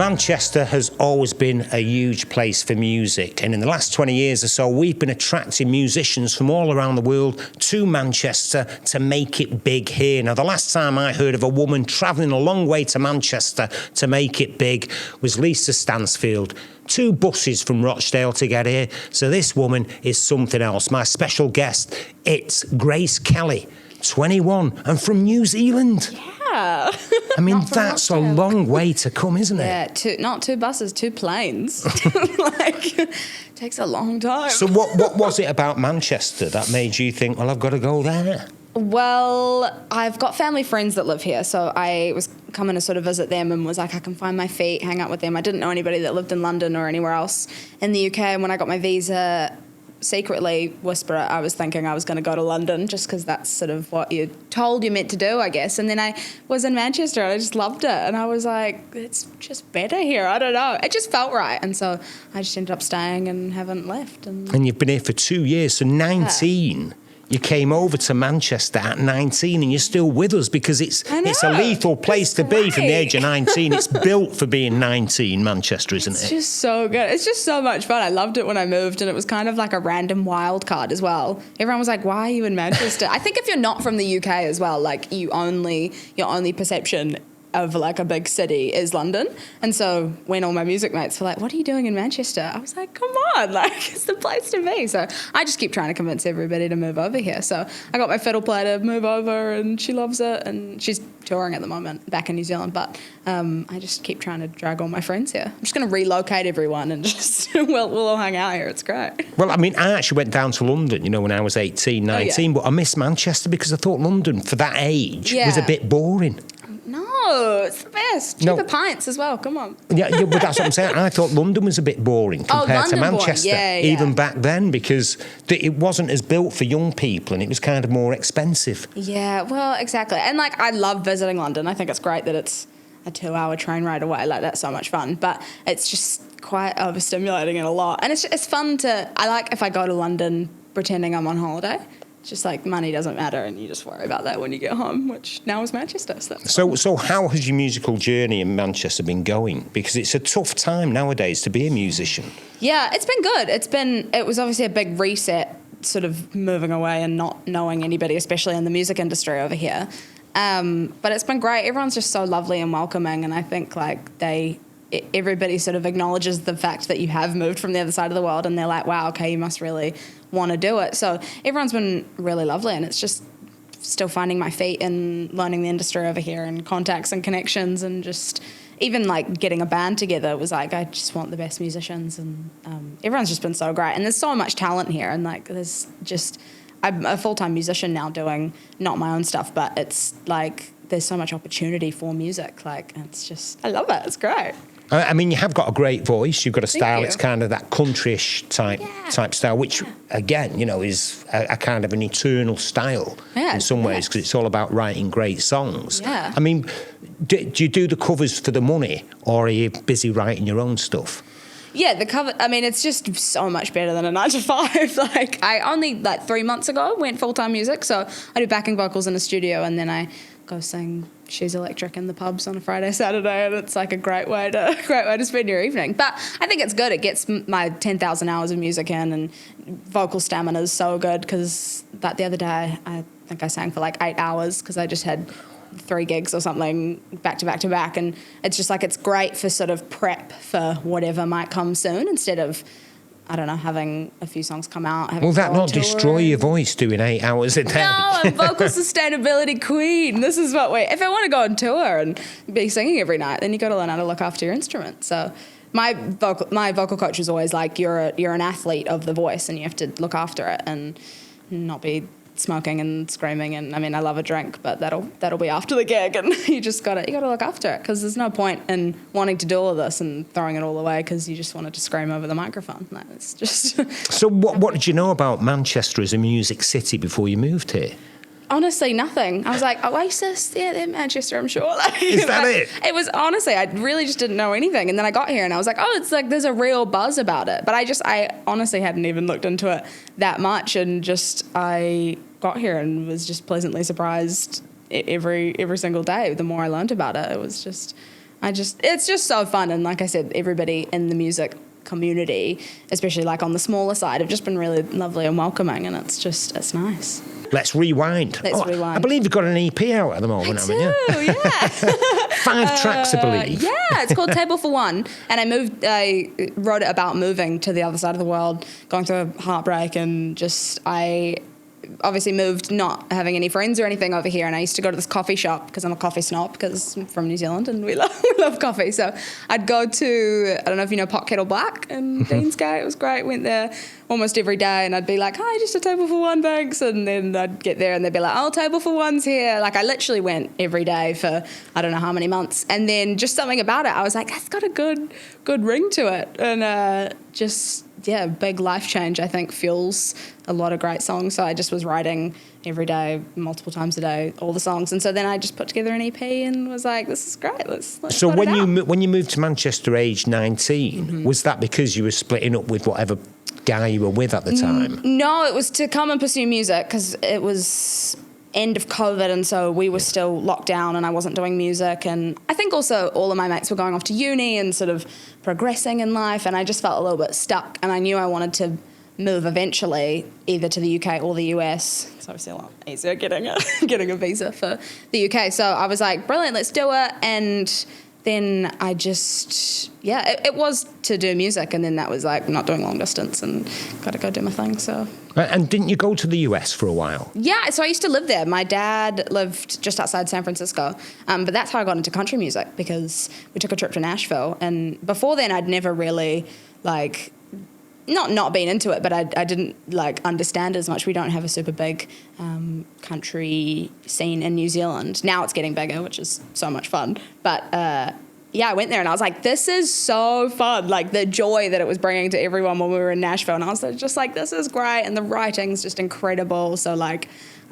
Manchester has always been a huge place for music, and in the last 20 years or so, we've been attracting musicians from all around the world to Manchester to make it big here. Now, the last time I heard of a woman travelling a long way to Manchester to make it big was Lisa Stansfield. 2 buses from Rochdale to get here. So this woman is something else. My special guest, it's Grace Kelly, 21, and from New Zealand. Yeah. I mean, that's a long way to come, isn't it? Yeah, not 2 buses, 2 planes. Takes a long time. So what was it about Manchester that made you think, well, I've got to go there? Well, I've got family friends that live here, so I was coming to sort of visit them and was like, I can find my feet, hang out with them. I didn't know anybody that lived in London or anywhere else in the UK, and when I got my visa, secretly, whisper it, I was thinking I was going to go to London just because that's sort of what you're told you're meant to do, I guess. And then I was in Manchester and I just loved it. And I was like, it's just better here. I don't know. It just felt right. And so I just ended up staying and haven't left. And you've been here for 2 years, so 19. Yeah. You came over to Manchester at 19 and you're still with us because it's a lethal place to be from the age of 19. It's built for being 19, Manchester, isn't it? It's just so good. It's just so much fun. I loved it when I moved, and it was kind of like a random wild card as well. Everyone was like, why are you in Manchester? I think if you're not from the UK as well, like your only perception of like a big city is London. And so when all my music mates were like, what are you doing in Manchester? I was like, come on, like it's the place to be. So I just keep trying to convince everybody to move over here. So I got my fiddle player to move over and she loves it, and she's touring at the moment back in New Zealand, but I just keep trying to drag all my friends here. I'm just going to relocate everyone and just we'll all hang out here. It's great. Well, I mean, I actually went down to London, when I was 18, 19, but I missed Manchester because I thought London for that age was a bit boring. No, it's the best. Cheaper pints as well, come on. Yeah, but that's what I'm saying. I thought London was a bit boring compared to Manchester, even back then, because it wasn't as built for young people and it was kind of more expensive. Yeah, well, exactly. And, like, I love visiting London. I think it's great that it's a 2-hour train ride away. Like, that's so much fun. But it's just quite overstimulating and a lot. And it's fun I like if I go to London pretending I'm on holiday. It's just like money doesn't matter and you just worry about that when you get home, which now is Manchester. So how has your musical journey in Manchester been going? Because it's a tough time nowadays to be a musician. Yeah, it's been good. It was obviously a big reset, sort of moving away and not knowing anybody, especially in the music industry over here. But it's been great. Everyone's just so lovely and welcoming, and I think everybody sort of acknowledges the fact that you have moved from the other side of the world, and they're like, wow, okay, you must really want to do it. So everyone's been really lovely, and it's just still finding my feet and learning the industry over here and contacts and connections, and just even like getting a band together was like, I just want the best musicians, and everyone's just been so great. And there's so much talent here, and like I'm a full-time musician now doing not my own stuff, but it's like there's so much opportunity for music. Like, it's just, I love it. It's great. I mean, you have got a great voice. You've got a style. It's kind of that countryish type style, which, again, is a kind of an eternal style in some ways, because it's all about writing great songs. Yeah. I mean, do you do the covers for the money, or are you busy writing your own stuff? Yeah, the cover, I mean, it's just so much better than a 9 to 5. Like, I only, 3 months ago, went full-time music, so I do backing vocals in a studio, and then I go sing She's Electric in the pubs on a Friday, Saturday, and it's like a great way to spend your evening. But I think it's good. It gets my 10,000 hours of music in, and vocal stamina is so good, because the other day I think I sang for 8 hours because I just had 3 gigs or something back to back to back, and it's just it's great for sort of prep for whatever might come soon, instead of, I don't know, having a few songs come out. Will that not destroy your voice doing 8 hours a day? No, I'm vocal sustainability queen. This is what if I want to go on tour and be singing every night, then you got to learn how to look after your instrument. So my vocal coach was always like, you're an athlete of the voice, and you have to look after it and not be smoking and screaming. And I mean, I love a drink, but that'll be after the gig, and you gotta look after it, because there's no point in wanting to do all of this and throwing it all away because you just wanted to scream over the microphone. It's just So what did you know about Manchester as a music city before you moved here? Honestly, nothing. I was like, Oasis, yeah, they're Manchester, I'm sure. Is that it? It was, honestly, I really just didn't know anything. And then I got here and I was like, oh, it's like there's a real buzz about it. But I honestly hadn't even looked into it that much, and I got here and was just pleasantly surprised every single day. The more I learned about it, it was just It's just so fun. And like I said, everybody in the music community, especially like on the smaller side, have just been really lovely and welcoming, and it's nice. Let's rewind. Rewind. I believe you've got an EP out at the moment, haven't you? Yeah. 5 tracks, I believe. Yeah, it's called Table for One. And I wrote it about moving to the other side of the world, going through a heartbreak, and I obviously moved not having any friends or anything over here, and I used to go to this coffee shop because I'm a coffee snob, because I'm from New Zealand and we love coffee. So I'd go to, I don't know if you know Pot Kettle Black in Deansgate. It was great. Went there almost every day, and I'd be like, hi, just a table for one, thanks. And then I'd get there and they'd be like, oh, table for one's here. Like, I literally went every day for I don't know how many months, and then just something about it, I was like, that's got a good ring to it. And big life change, I think, fuels a lot of great songs. So I just was writing every day, multiple times a day, all the songs. And so then I just put together an EP and was like, this is great. Let's So put it out. when you moved to Manchester age 19, was that because you were splitting up with whatever guy you were with at the time? No, it was to come and pursue music, because it was end of COVID, and so we were still locked down and I wasn't doing music. And I think also all of my mates were going off to uni and sort of progressing in life, and I just felt a little bit stuck, and I knew I wanted to move eventually either to the UK or the US. It's obviously a lot easier getting a visa for the UK. So I was like, brilliant, let's do it. And then I just, it was to do music, and then that was like not doing long distance and got to go do my thing. So. And didn't you go to the US for a while? Yeah, so I used to live there. My dad lived just outside San Francisco, but that's how I got into country music, because we took a trip to Nashville, and before then I'd never really not been into it, but I didn't understand as much. We don't have a super big country scene in New Zealand. Now it's getting bigger, which is so much fun. But I went there and I was like, this is so fun. Like, the joy that it was bringing to everyone when we were in Nashville. And I was just like, this is great. And the writing's just incredible. So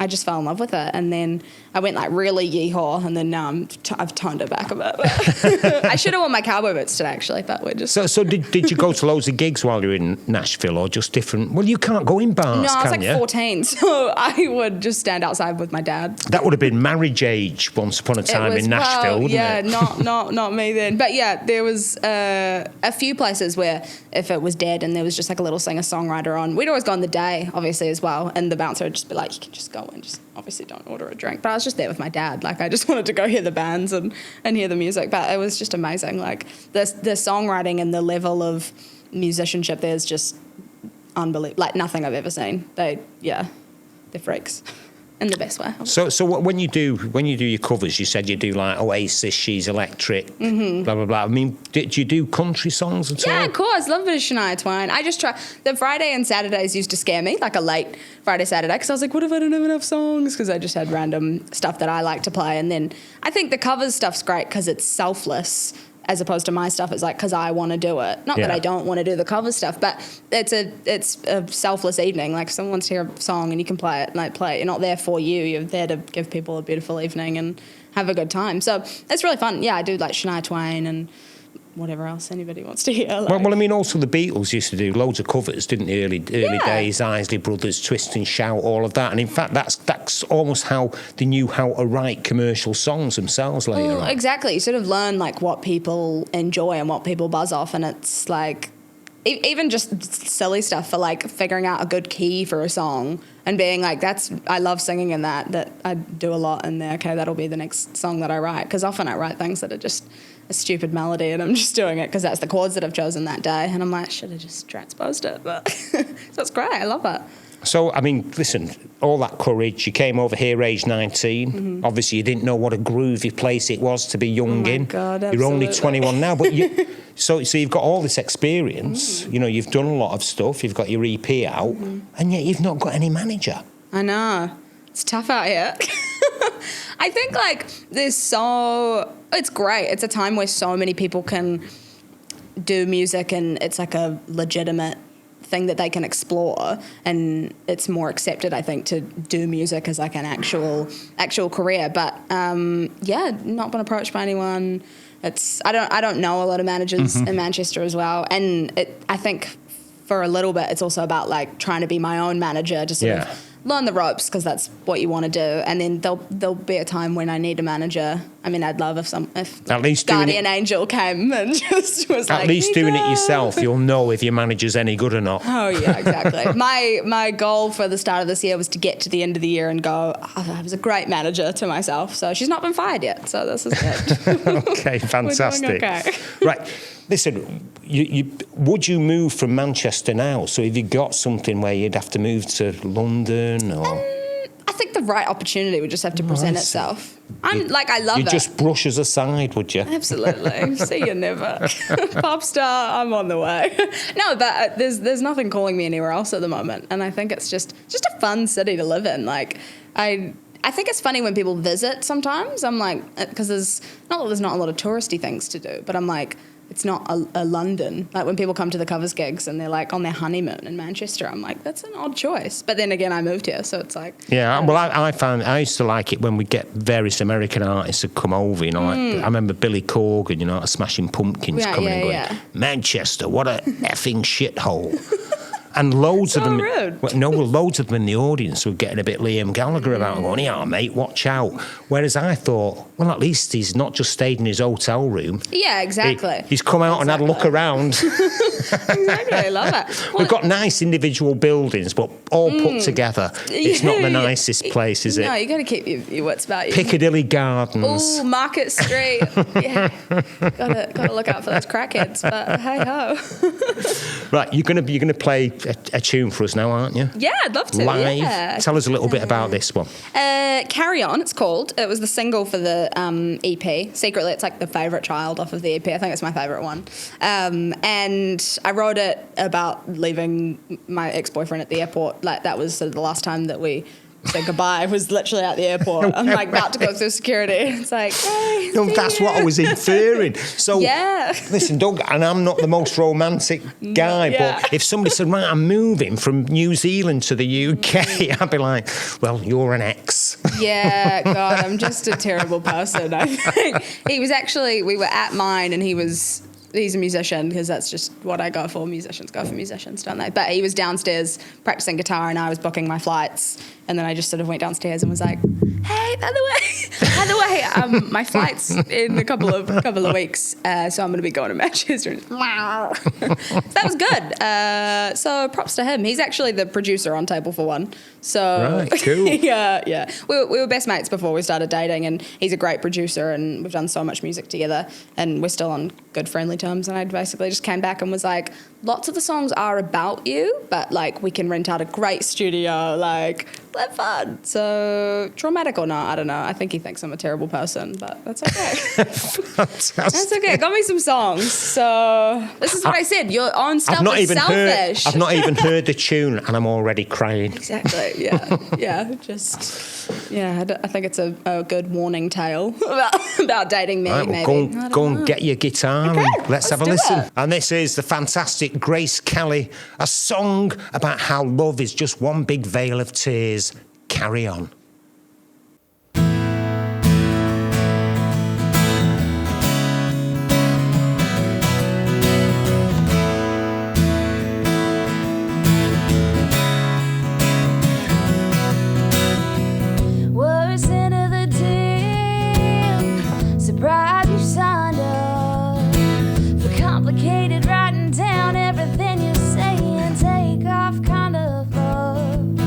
I just fell in love with it. And then I went really yeehaw, and then now I've toned it back a bit. I should have worn my cowboy boots today, actually, but we're just... So did you go to loads of gigs while you were in Nashville, or just different... Well, you can't go in bars, No, I was you? 14, so I would just stand outside with my dad. That would have been marriage age once upon a time in Nashville, wouldn't it? not me then. But yeah, there was a few places where if it was dead and there was just a little singer-songwriter on, we'd always go on the day, obviously, as well, and the bouncer would just be like, you can just go and just obviously don't order a drink. But I was just there with my dad. I just wanted to go hear the bands and hear the music. But it was just amazing. The songwriting and the level of musicianship there's just unbelievable. Nothing I've ever seen. They're freaks. In the best way. So when you do your covers, you said you do Oasis, She's Electric, blah blah blah. I mean, did you do country songs at all? Yeah, of course. Love a bit of Shania Twain. I just try. The Friday and Saturdays used to scare me, a late Friday, Saturday, because I was like, what if I don't have enough songs? Because I just had random stuff that I like to play. And then I think the covers stuff's great because it's selfless, as opposed to my stuff is because I want to do it. Not that I don't want to do the cover stuff, but it's a selfless evening. If someone wants to hear a song and you can play it, play it. You're not there for you. You're there to give people a beautiful evening and have a good time. So it's really fun. Yeah, I do Shania Twain and whatever else anybody wants to hear. Well, I mean, also the Beatles used to do loads of covers, didn't they? Early days, Isley Brothers, Twist and Shout, all of that. And in fact, that's almost how they knew how to write commercial songs themselves later on. Exactly. You sort of learn what people enjoy and what people buzz off, and it's even just silly stuff for figuring out a good key for a song and being I love singing in that I do a lot in there. Okay, that'll be the next song that I write, because often I write things that are just a stupid melody and I'm just doing it because that's the chords that I've chosen that day, and I'm like, should have just transposed it, but so it's great. I love it. So, I mean, listen, all that courage, you came over here age 19. Mm-hmm. Obviously, you didn't know what a groovy place it was to be young in. God, you're only 21 now, but so you've got all this experience. Mm. You've done a lot of stuff. You've got your EP out, and yet you've not got any manager. I know. It's tough out here. I think it's great. It's a time where so many people can do music, and it's a legitimate thing that they can explore, and it's more accepted, I think, to do music as an actual career. But not been approached by anyone. I don't know a lot of managers in Manchester as well, and I think for a little bit it's also about trying to be my own manager to sort of learn the ropes because that's what you want to do, and then there'll be a time when I need a manager. I mean, I'd love if at least guardian angel came and just was at like, least doing it yourself, you'll know if your manager's any good or not. Oh yeah, exactly. My goal for the start of this year was to get to the end of the year and go, oh, I was a great manager to myself. So she's not been fired yet, so this is good. Okay, fantastic. We're doing okay. Right. Listen, would you move from Manchester now? So have you got something where you'd have to move to London or? I think the right opportunity would just have to present itself. I love it. You'd just brush us aside, would you? Absolutely. See you never. Pop star, I'm on the way. No, but there's nothing calling me anywhere else at the moment, and I think it's just a fun city to live in. Like I think it's funny when people visit sometimes. I'm like, because there's not a lot of touristy things to do, but I'm like, it's not a London. Like when people come to the covers gigs and they're like on their honeymoon in Manchester, I'm like, that's an odd choice. But then again, I moved here, so it's like... Yeah, well, I used to like it when we get various American artists that come over, you know, like, I remember Billy Corgan, you know, Smashing Pumpkins coming and going, Manchester, what a effing shithole. And loads of them, loads of them in the audience were getting a bit Liam Gallagher about it, going, yeah, mate, watch out. Whereas I thought, well, at least he's not just stayed in his hotel room. Yeah, exactly. He's come out and had a look around. Exactly, I love it. We've got nice individual buildings, but all put together, it's not the nicest place, is it? No, you got to keep your wits about you. Piccadilly Gardens. Oh, Market Street. Yeah, gotta look out for those crackheads. But hey ho. Right, you're gonna play a tune for us now, aren't you? Yeah, I'd love to. Live. Yeah. Tell us a little bit about this one. Carry On, it's called. It was the single for the EP. Secretly, it's like the favourite child off of the EP. I think it's my favourite one. And I wrote it about leaving my ex-boyfriend at the airport. Like that was sort of the last time that we said goodbye. Was literally at the airport. I'm like about to go through security. It's like, hey, no, that's what I was inferring. So, yeah. Listen, Doug, and I'm not the most romantic guy, but if somebody said, right, I'm moving from New Zealand to the UK, I'd be like, well, you're an ex. Yeah, God, I'm just a terrible person. I think he was actually, we were at mine and he's a musician because that's just what I go for. Musicians go for musicians, don't they? But he was downstairs practicing guitar and I was booking my flights. And then I just sort of went downstairs and was like, hey, by the way, my flight's in a couple of weeks, so I'm going to be going to Manchester. That was good. So props to him. He's actually the producer on Table for One. So right, cool. yeah. We were best mates before we started dating, and he's a great producer, and we've done so much music together, and we're still on good friendly terms. And I basically just came back and was like, lots of the songs are about you, but like we can rent out a great studio, like have fun. So traumatic or not, I don't know. I think he thinks I'm a terrible person, but that's okay. Fantastic. That's okay. Got me some songs. So this is what I said. Your own stuff is selfish. I've not even heard the tune and I'm already crying. Exactly. Yeah. I think it's a good warning tale about dating me. Right, well, maybe. Go and get your guitar and let's have a do listen. it. And this is the fantastic Grace Kelly, a song about how love is just one big veil of tears. Carry On. Worst end of the deal. Surprise, you signed up for complicated writing down everything you say and take off kind of love.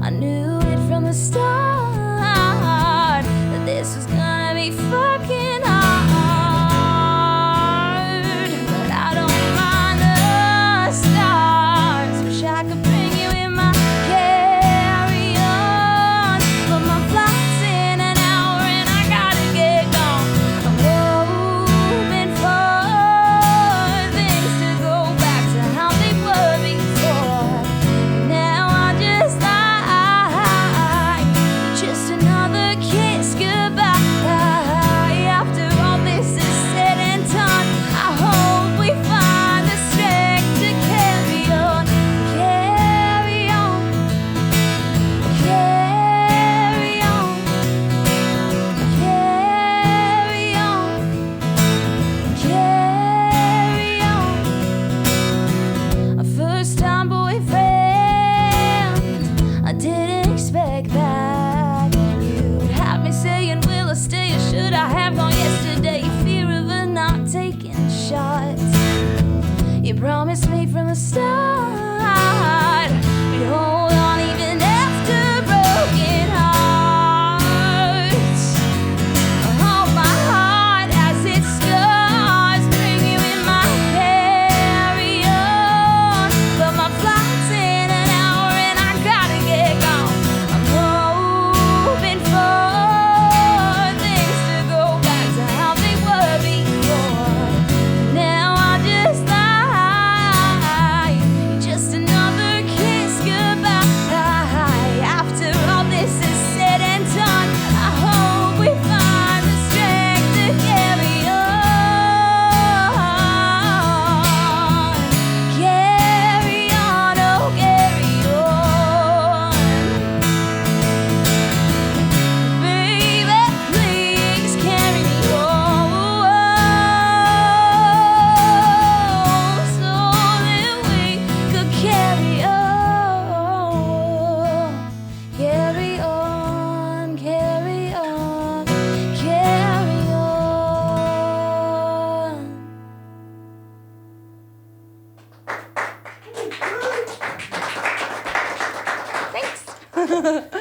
I knew it from You promised me from the start we'd hold on even after broken hearts. I hold my heart as it scars, bring you in my carry-on. But my flight's in an hour and I gotta get gone. I'm hoping for things to go back to how they were before. Now I just lie, just another kiss goodbye. After all this is said and done, I hope we find the strength to carry on. Carry on, oh carry on. Baby, please carry me home so that we could carry on. Carry on, carry on, carry on. Thanks.